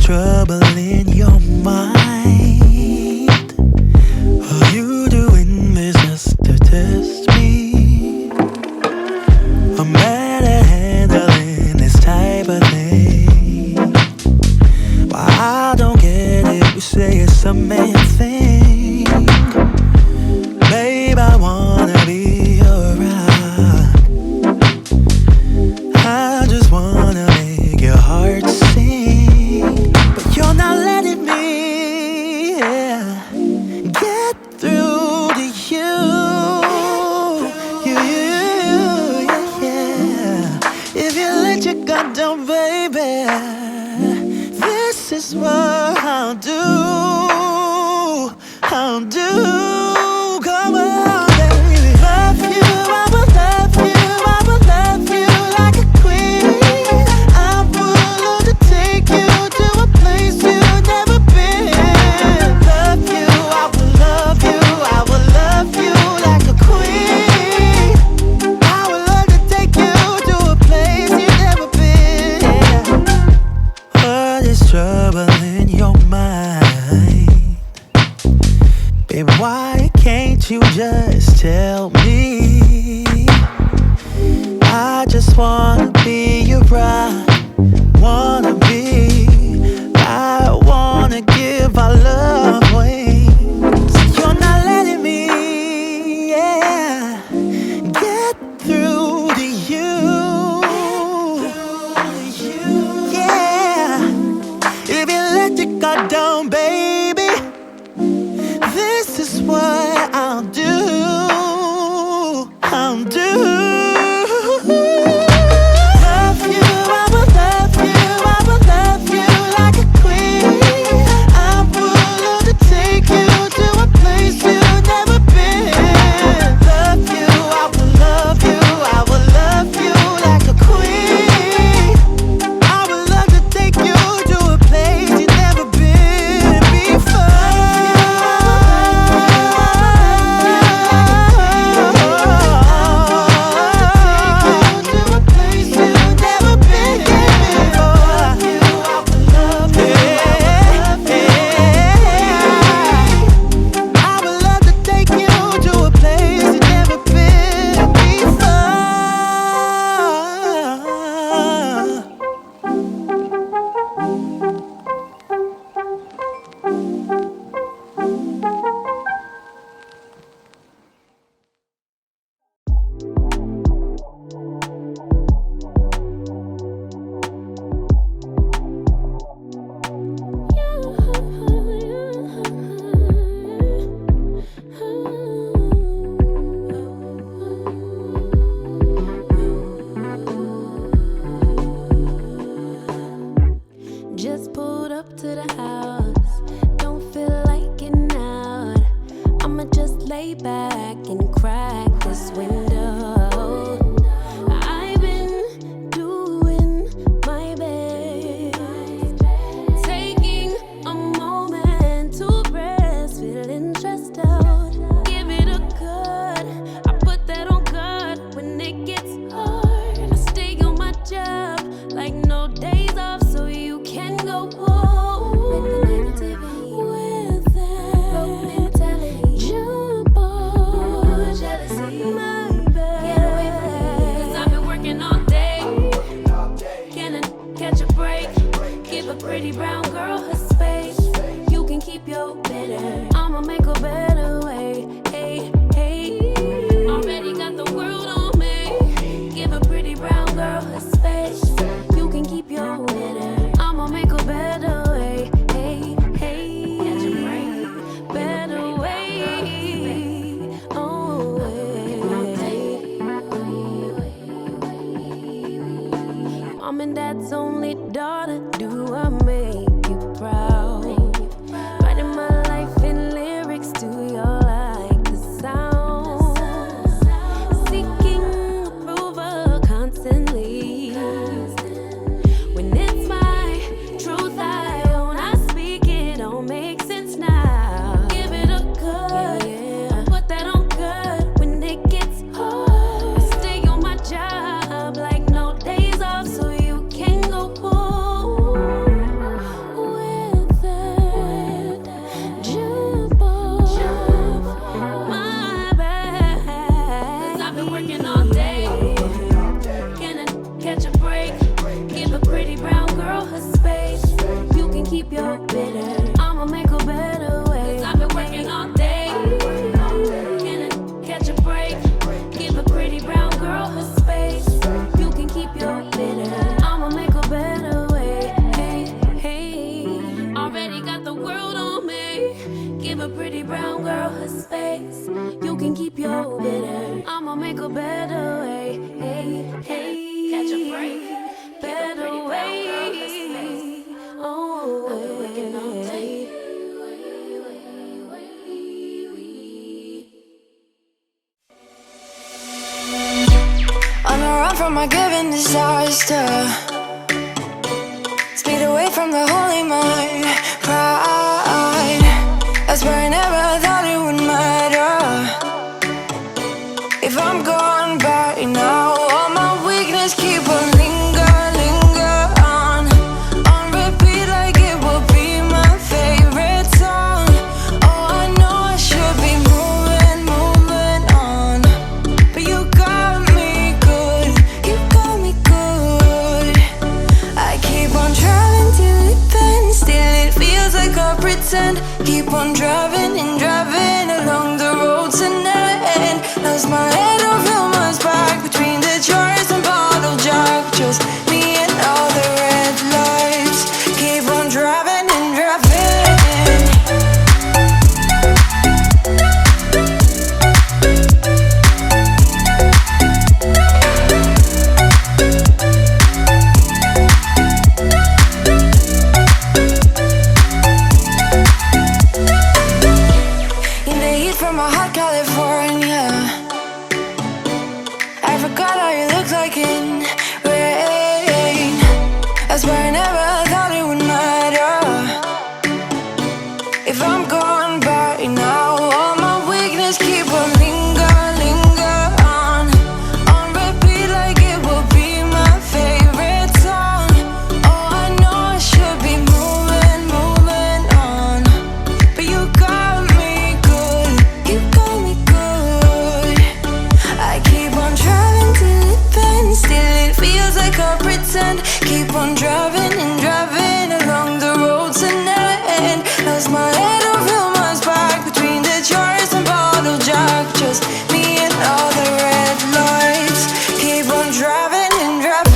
trouble in your mind? Are you doing this just to test me? I'm bad at handling this type of thing. Why I don't get it, you say it's a man thing. Babe, I wanna be around. I just wanna make your heart sing, but you're not letting me get through to you. If you let your guard down, baby, this is what I'll do. I'll do. Come on, baby. Love you, I will love you, I will love you like a queen. I would love to take you to a place you've never been. Love you, I will love you, I will love you like a queen. I would love to take you to a place you've never been. What is trouble in your mind? Babe, why can't you just tell me? I just wanna be your bride. Wanna be, I wanna give our love away. You're not letting me, get through to you. Yeah, if you let your guard down, baby, this is what I'll do. I'll do. Love you, I will love you, I will love you like a queen. I would love to take you to a place you've never been. Love you, I will love you, I will love you like a queen. I would love to take you to a place you've never been before. Just pulled up to the house, don't feel like getting out. I'ma just lay back and crack this window. I've been doing my best, taking a moment to rest, feeling stressed out. Give it a good, I put that on God when it gets hard. I stay on my job like no days off, so you can go home with that broke mentality. Jump on jealousy, my bad. Get away from me, 'cause I've been working all day. Can I catch a break? Give a pretty brown girl her space. You can keep your bitter, I'ma make a better way. Hey, hey, already got the world on me. Give a pretty brown girl her space. You can keep your bitter, I'ma make a better way. Hey, hey, catch a break, better way. Oh, Mom and Dad's only daughter, do I make you proud? Writing my life in lyrics, do you like the sound? Seeking approval constantly. When it's my truth I own, I speak it, don't make sense now. Give it a good, put that on good when it gets hard. I stay on my job like no days off, so you can go home. keep your bitter. I'ma make a better way. 'Cause I've been working all day. Can I catch a break? Give a pretty brown girl her space. You can keep your bitter. I'ma make a better way. Hey, hey. Already got the world on me. Give a pretty brown girl her space. You can keep your bitter. I'ma make a better way. Hey, hey. Catch a break. Better way. Oh, I've been working all day. On a run from my given disaster, speed away from the holy mind. Pride, that's where I never thought it would matter. If I'm gone by now, all my weakness keep on linger on repeat like it will be my favorite song. Oh, I know I should be moving on, but you got me good, you got me good. I keep on driving till it bends, still it feels like I pretend. Keep on driving and driving along the road to never end. Lost my head over my back between the jars and bottle jack. Just me and all the red lights. Keep on driving and driving. In the heat from a hot California, I forgot how you look like in rain. That's why I never thought it would matter. If I'm gone by now, all my weakness keep on linger on repeat like it will be my favorite song. Oh, I know I should be moving on, but you got me good, you got me good. I keep on driving till it bends, still it feels like I pretend. Keep on driving and driving along the road to never end. Lost my head over my back between the jars and bottle jack. Just me and all the red lights. Keep on driving and driving.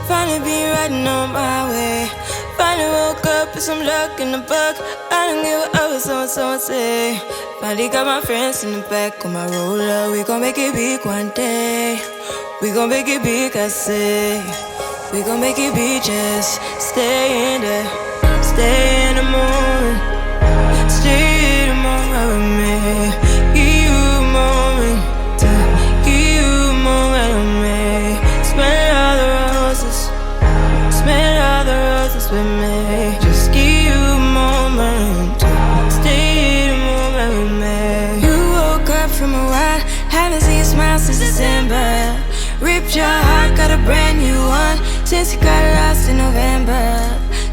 Finally be riding on my way. Finally woke up with some luck in the book. I don't give a what someone say. Finally got my friends in the back of my roller. We gon' make it big one day. We gon' make it big, I say. We gon' make it big, just stay in there. Stay in the moment. Stay in the moment with me. Give you a moment. Give you a moment with me. Smell all the roses. Smell all the roses with me. Just give you a moment. Stay in the since December. Ripped your heart, got a brand new one since you got lost in November.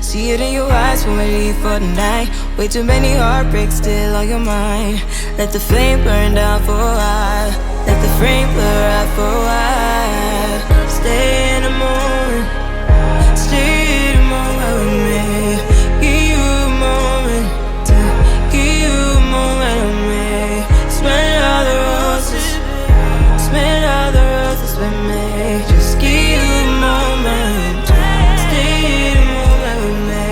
See it in your eyes when we leave for the night. Way too many heartbreaks still on your mind. Let the flame burn down for a while. Let the flame blur out for a while. Stay in the moment. Stay in the moment with me. Give you a moment. Give you a moment with me. Smell all the roses. Smell all the roses with me. Just give you a moment. Stay in the moment with me.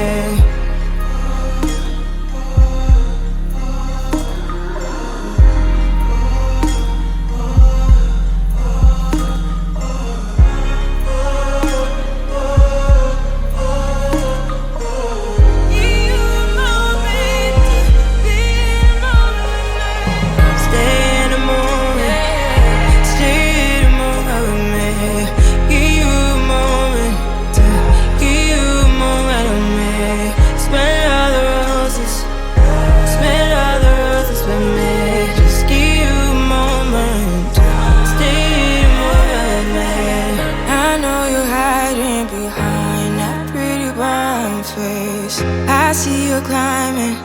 I see you climbing,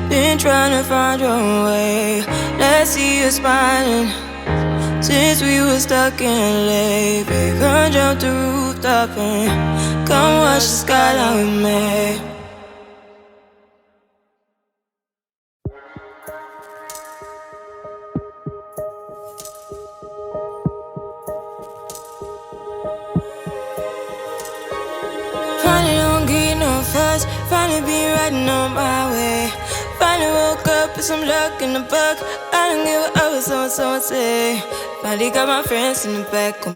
been trying to find your way. Let's see you smiling. Since we were stuck in LA, babe, come jump the rooftop and come watch the skyline with me. Finally don't get no fuss. Finally be riding on my way. Finally woke up with some luck in the book. I don't give a what someone say. Finally got my friends in the back.